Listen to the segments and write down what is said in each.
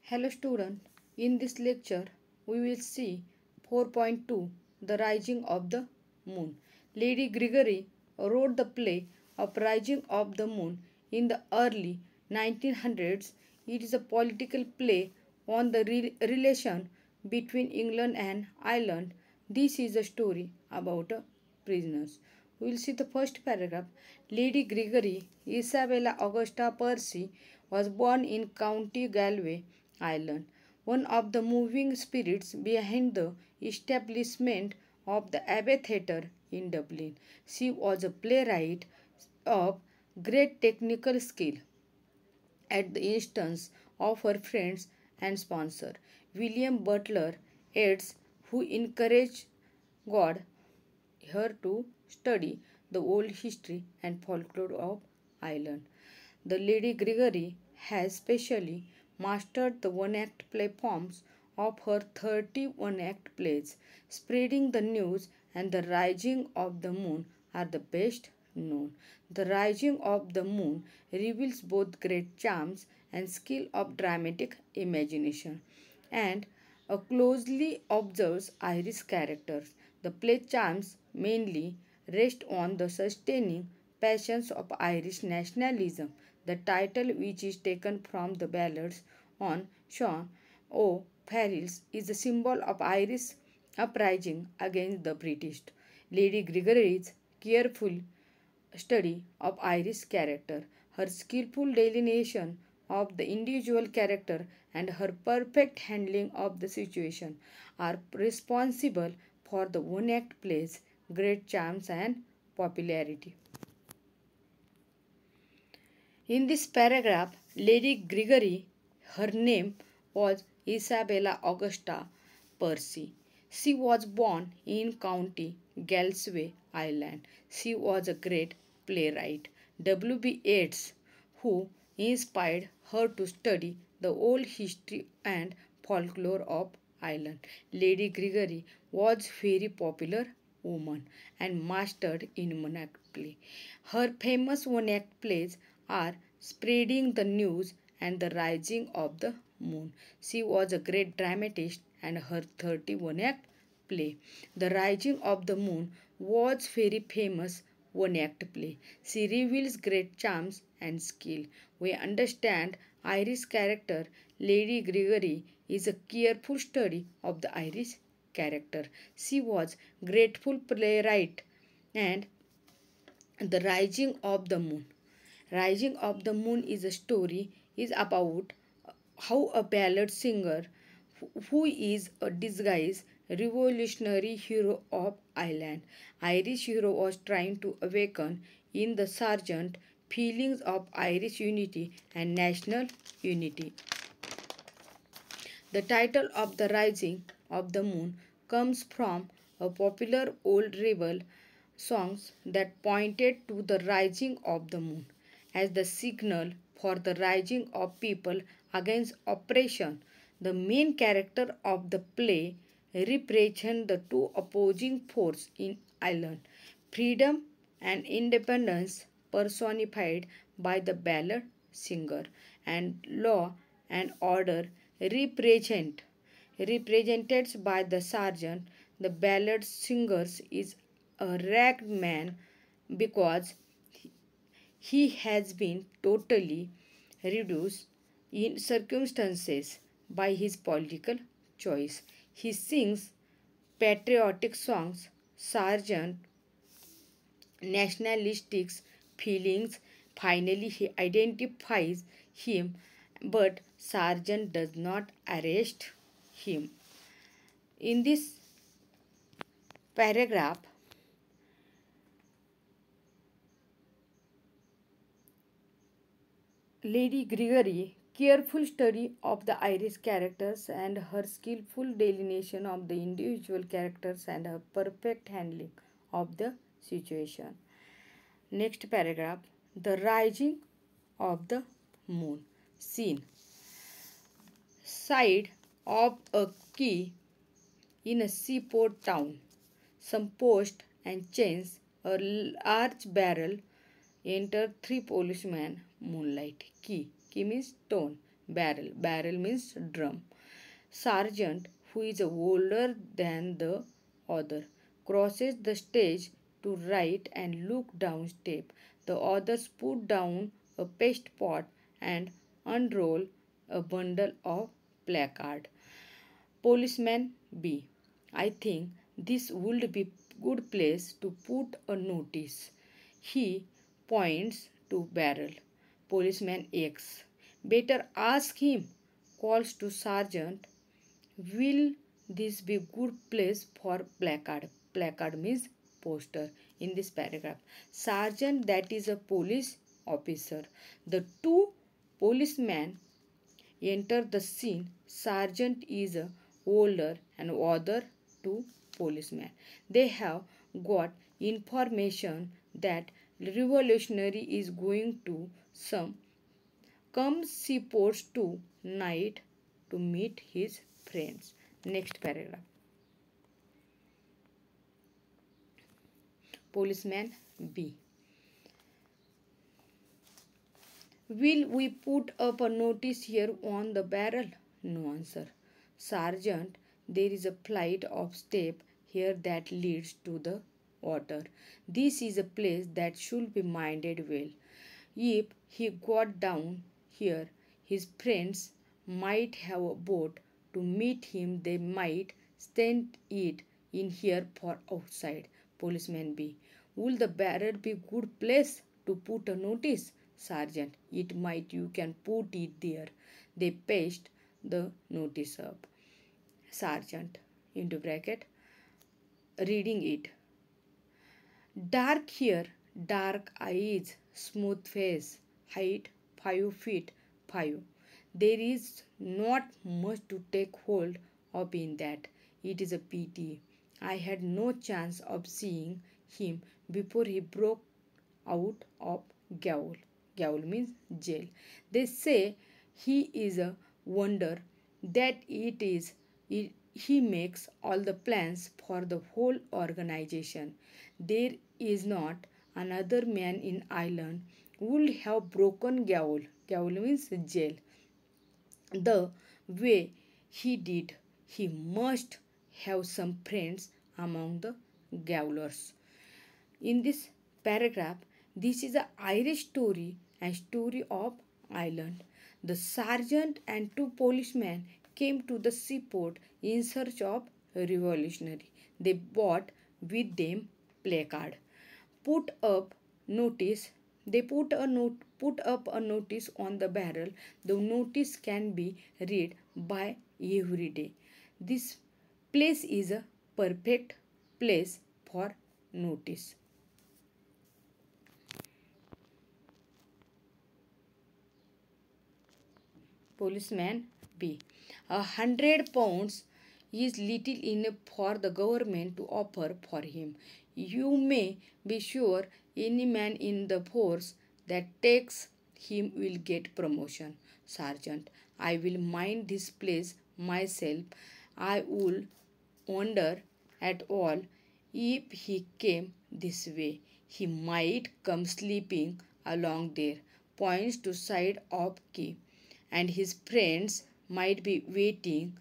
Hello student, in this lecture we will see 4.2 The Rising of the Moon. Lady Gregory wrote the play of Rising of the Moon in the early 1900s. It is a political play on the relation between England and Ireland. This is a story about prisoners. We will see the first paragraph. Lady Gregory Isabella Augusta Percy was born in County Galway, Ireland, one of the moving spirits behind the establishment of the Abbey Theatre in Dublin. She was a playwright of great technical skill at the instance of her friends and sponsor, William Butler Yeats, who encouraged God her to study the old history and folklore of Ireland. The Lady Gregory has specially mastered the one-act play forms of her 30 one-act plays. Spreading the News and The Rising of the Moon are the best known. The Rising of the Moon reveals both great charms and skill of dramatic imagination, and closely observes Irish characters. The play charms mainly rest on the sustaining passions of Irish nationalism. The title, which is taken from the ballads on Sean O'Farrell's, is a symbol of Irish uprising against the British. Lady Gregory's careful study of Irish character, her skillful delineation of the individual character, and her perfect handling of the situation are responsible for the one act play's great charms and popularity. In this paragraph, Lady Gregory, her name was Isabella Augusta Percy. She was born in County Galway, Ireland. She was a great playwright. W.B. Yeats, who inspired her to study the old history and folklore of Ireland. Lady Gregory was very popular woman and mastered in one-act play. Her famous one-act plays are Spreading the News and The Rising of the Moon. She was a great dramatist, and her 31-act play, The Rising of the Moon, was very famous one-act play. She reveals great charms and skill. We understand Irish character. Lady Gregory is a careful study of the Irish character. She was grateful playwright and The Rising of the Moon. Rising of the Moon is a story is about how a ballad singer who is a disguised revolutionary hero of Ireland. Irish hero was trying to awaken in the sergeant feelings of Irish unity and national unity. The title of The Rising of the Moon comes from a popular old rebel songs that pointed to the rising of the moon as the signal for the rising of people against oppression. The main character of the play represents the two opposing forces in Ireland, freedom and independence personified by the ballad singer, and law and order represented by the sergeant. The ballad singer is a ragged man because he has been totally reduced in circumstances by his political choice. He sings patriotic songs, sergeant nationalistic feelings. Finally, he identifies him, but sergeant does not arrest him. In this paragraph, Lady Gregory careful study of the Irish characters and her skillful delineation of the individual characters and her perfect handling of the situation. Next paragraph, The Rising of the Moon. Scene: side of a quay in a seaport town. Some posts and chains, a large barrel. Enter three policemen. Moonlight. Key. Key means stone. barrel. Barrel means drum. Sergeant, who is older than the other, crosses the stage to right and look down step. The others put down a paste pot and unroll a bundle of placard. Policeman B. I think this would be good place to put a notice. He points to barrel. Policeman X. Better ask him. Calls to sergeant. Will this be good place for placard? Placard means poster in this paragraph. Sergeant, that is a police officer. The two policemen enter the scene. Sergeant is older and other two policemen. They have got information that revolutionary is going to some come seaports to night to meet his friends. Next paragraph. Policeman B. Will we put up a notice here on the barrel? No answer. Sergeant, there is a flight of step here that leads to the water. This is a place that should be minded well. If he got down here, his friends might have a boat to meet him. They might stand it in here for outside. Policeman B. Will the barrel be good place to put a notice? Sergeant, it might. You can put it there. They paste the notice up. Sergeant, into bracket, reading it. Dark hair, dark eyes, smooth face, height 5 feet 5. There is not much to take hold of in that. It is a pity. I had no chance of seeing him before he broke out of gaol. Gaol means jail. They say he is a wonder that he makes all the plans for the whole organization. There is not another man in Ireland would have broken gaol. Gaol means jail. The way he did, he must have some friends among the gaolers. In this paragraph, this is an Irish story and story of Ireland. The sergeant and two policemen came to the seaport in search of revolutionary. They brought with them placard. Put up notice. They put up a notice on the barrel. The notice can be read by every day. This place is a perfect place for notice. Policeman B. £100 is little enough for the government to offer for him. You may be sure any man in the force that takes him will get promotion. Sergeant, I will mind this place myself. I would wonder at all if he came this way. He might come sleeping along there. Points to side of quay, and his friends might be waiting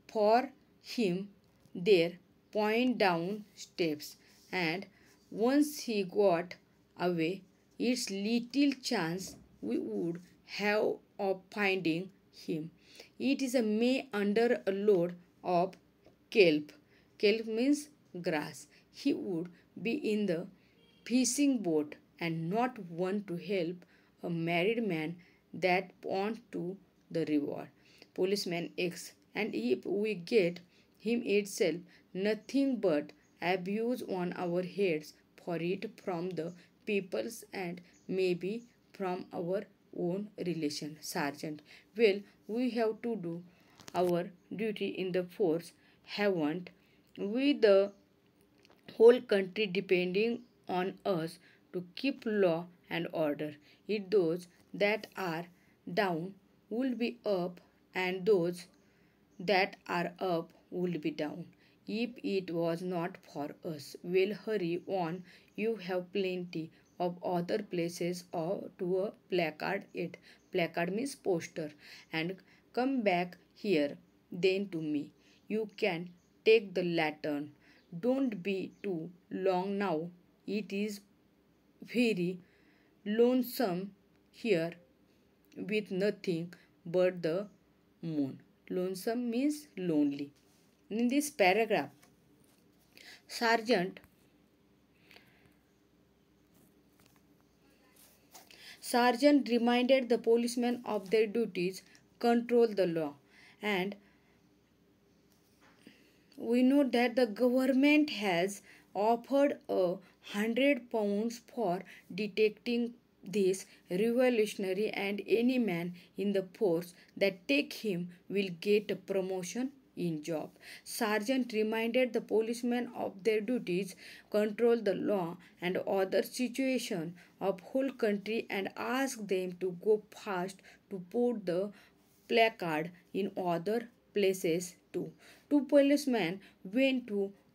for him there. Point down steps, and once he got away, it's little chance we would have of finding him. It is a May under a load of kelp. Kelp means grass. He would be in the fishing boat and not want to help a married man that want to the reward. Policeman X. And if we get him itself, nothing but abuse on our heads for it from the peoples and maybe from our own relation. Sergeant, well, we have to do our duty in the force, haven't we? The whole country depending on us to keep law and order. If those that are down will be up, and those that are up will be down. If it was not for us, well, hurry on. You have plenty of other places or to a placard it. Placard means poster. And come back here then to me. You can take the lantern. Don't be too long now. It is very lonesome here with nothing but the moon. Lonesome means lonely. In this paragraph, Sergeant Sergeant reminded the policemen of their duties, control the law, and we know that the government has offered £100 for detecting this revolutionary, and any man in the force that take him will get a promotion in job. Sergeant reminded the policemen of their duties, control the law and other situation of whole country, and asked them to go fast to put the placard in other places too. Two policemen went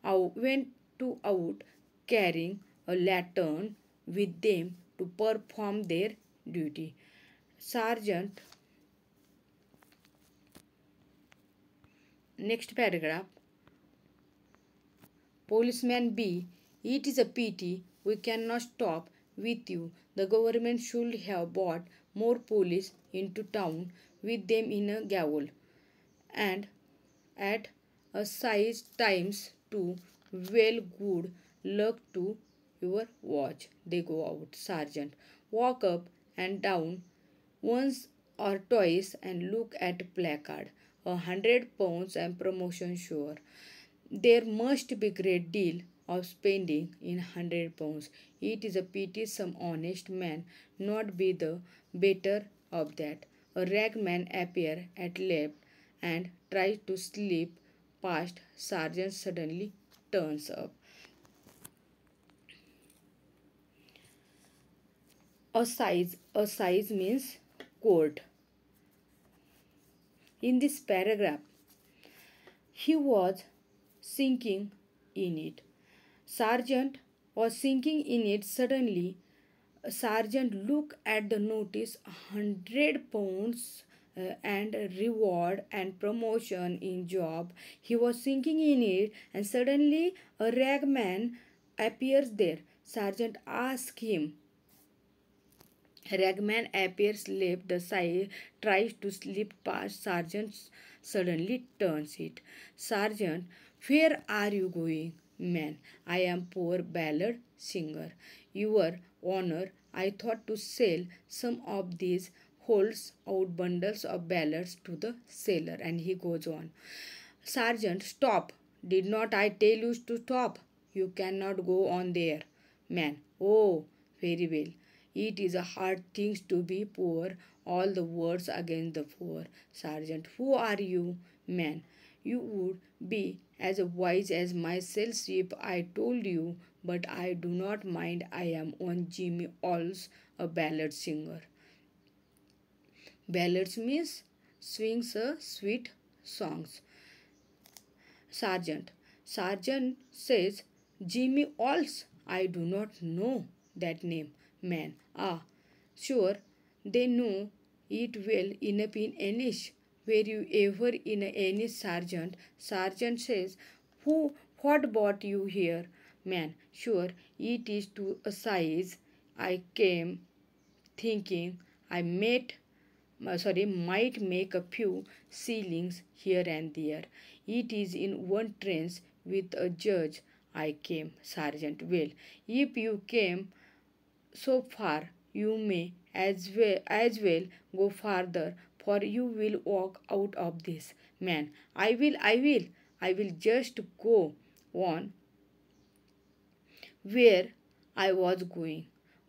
out carrying a lantern with them to perform their duty. Sergeant, next paragraph. Policeman B, it is a pity we cannot stop with you. The government should have brought more police into town with them in a gaol, and at a size times two. Well, good luck to your watch. They go out. Sergeant, walk up and down once or twice and look at placard. £100 and promotion sure. There must be great deal of spending in £100. It is a pity some honest man not be the better of that. A ragman appear at left and tries to slip past. Sergeant suddenly turns up. A size means court. In this paragraph, he was sinking in it. Sergeant was sinking in it. Suddenly, Sergeant looked at the notice, £100 and reward and promotion in job. He was sinking in it, and suddenly a ragman appears there. Sergeant asked him. Ragman appears left the side, tries to slip past. Sergeant suddenly turns it. Sergeant, where are you going? Man, I am poor ballad singer. Your honor, I thought to sell some of these holds out bundles of ballads to the sailor. And he goes on. Sergeant, stop. Did not I tell you to stop? You cannot go on there. Man, oh, very well. It is a hard thing to be poor. All the words against the poor. Sergeant, who are you? Man, you would be as wise as myself if I told you, but I do not mind. I am one Jimmy Alls, a ballad singer. Ballads means swings a sweet songs. Sergeant. Sergeant says, Jimmy Alls. I do not know that name. Man. Ah, sure, they know it well enough in English. Were you ever in any sergeant? Sergeant says, what brought you here? Man, sure, it is to a size. I came thinking I might make a few ceilings here and there. It is in one trench with a judge I came, Sergeant. Well, if you came so far, you may as well go farther, for you will walk out of this. Man, I will just go on where I was going.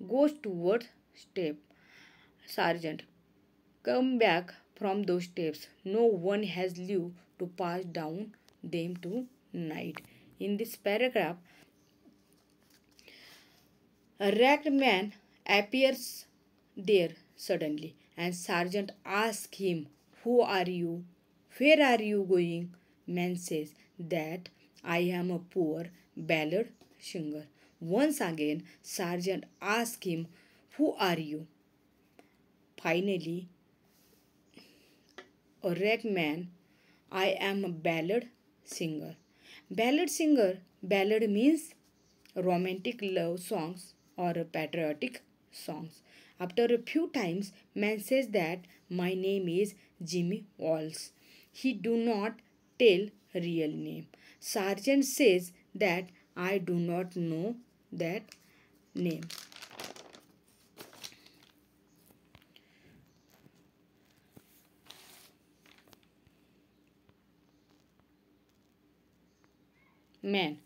Goes towards step. Sergeant, come back from those steps. No one has lived to pass down them tonight. In this paragraph, a ragged man appears there suddenly, and Sergeant asks him, who are you? Where are you going? Man says that I am a poor ballad singer. Once again, Sergeant asked him, "Who are you?" Finally, a ragman, "I am a ballad singer." Ballad singer, ballad means romantic love songs or patriotic songs. After a few times, man says that my name is Jimmy Walls. He do not tell real name. Sergeant says that I do not know that name. Man,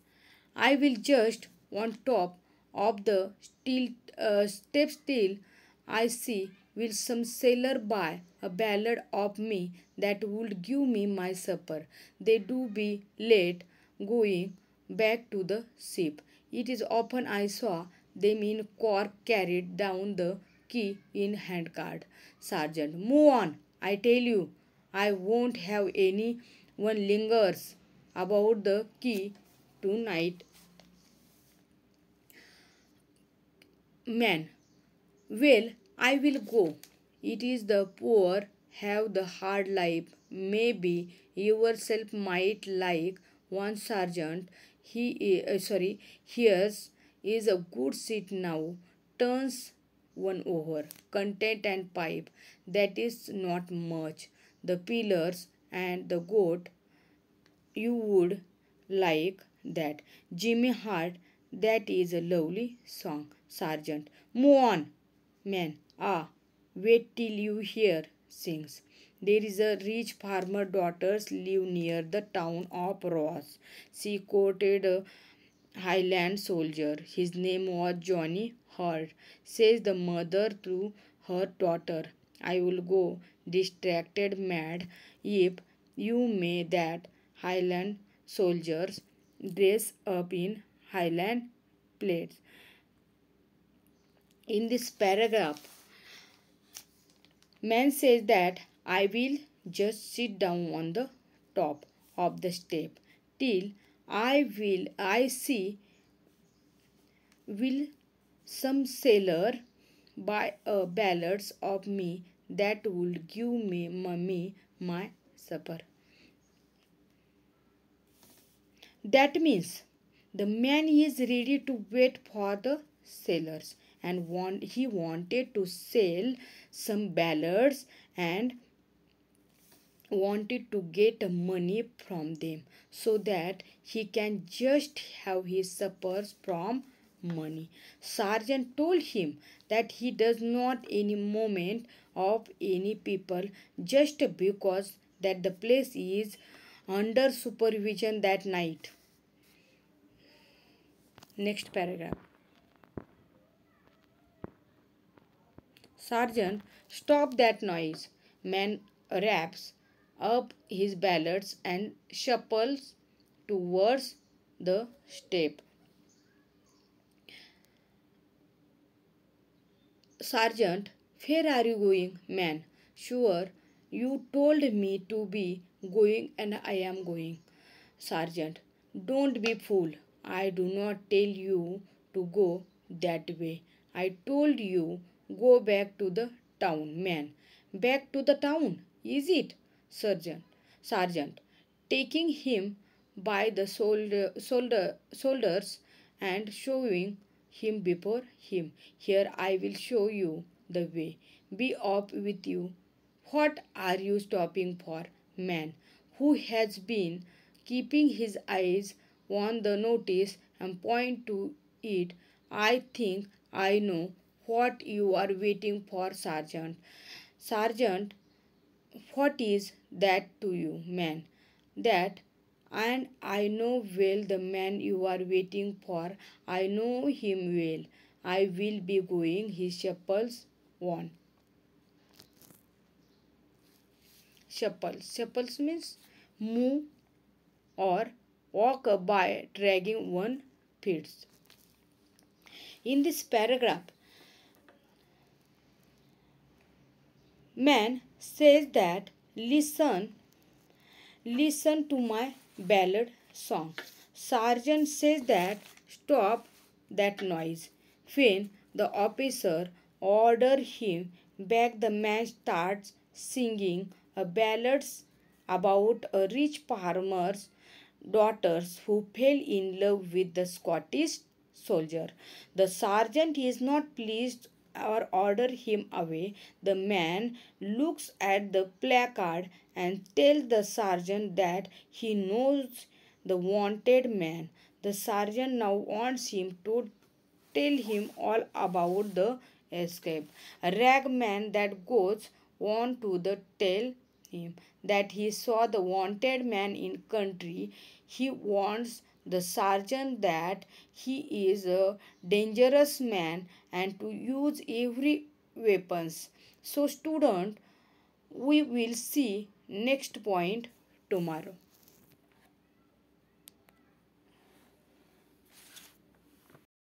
I will just on top of the step still I see will some sailor buy a ballad of me that would give me my supper. They do be late going back to the ship. It is often I saw them in Cork carried down the quay in handcart. Sergeant, move on, I tell you. I won't have any one lingers about the quay tonight. Man, well, I will go. It is the poor have the hard life. Maybe yourself might like one sergeant. Here's is a good seat now. Turns one over. Content and pipe. That is not much. The pillars and the goat you would like that. Jimmy Hart, that is a lovely song. Sergeant, move on, man. Ah, wait till you hear sings. There is a rich farmer daughters live near the town of Ross. She courted a Highland soldier. His name was Johnny Hart. Says the mother to her daughter, I will go distracted mad if you may that Highland soldiers dress up in Highland plates. In this paragraph, man says that I will just sit down on the top of the step till I see will some sailor buy a ballads of me that will give me mummy my supper. That means the man is ready to wait for the sailors and he wanted to sell some ballads and wanted to get money from them so that he can just have his suppers from money. Sergeant told him that he does not any moment of any people just because that the place is under supervision that night. Next paragraph. Sergeant, stop that noise. Man wraps up his ballads and shuffles towards the step. Sergeant, where are you going, man? Sure, you told me to be going and I am going. Sergeant, don't be fool. I do not tell you to go that way. I told you go back to the town, man. Back to the town, is it? Sergeant, taking him by the shoulders and showing him before him. Here I will show you the way. Be off with you. What are you stopping for, man? Who has been keeping his eyes on the notice and point to it? I think I know what you are waiting for, Sergeant. Sergeant, what is that to you, man? That, and I know well the man you are waiting for. I know him well. I will be going. His shuffles on. Shuffles means move or walk by dragging one feet. In this paragraph, man says that listen to my ballad song. Sergeant says that stop that noise. When the officer orders him back, the man starts singing a ballad about a rich farmer's daughters who fell in love with the Scottish soldier. The sergeant is not pleased or order him away. The man looks at the placard and tells the sergeant that he knows the wanted man. The sergeant now wants him to tell him all about the escape. A ragman that goes on to the tell him that he saw the wanted man in country. He warns the sergeant that he is a dangerous man and to use every weapons. So student, we will see next point tomorrow.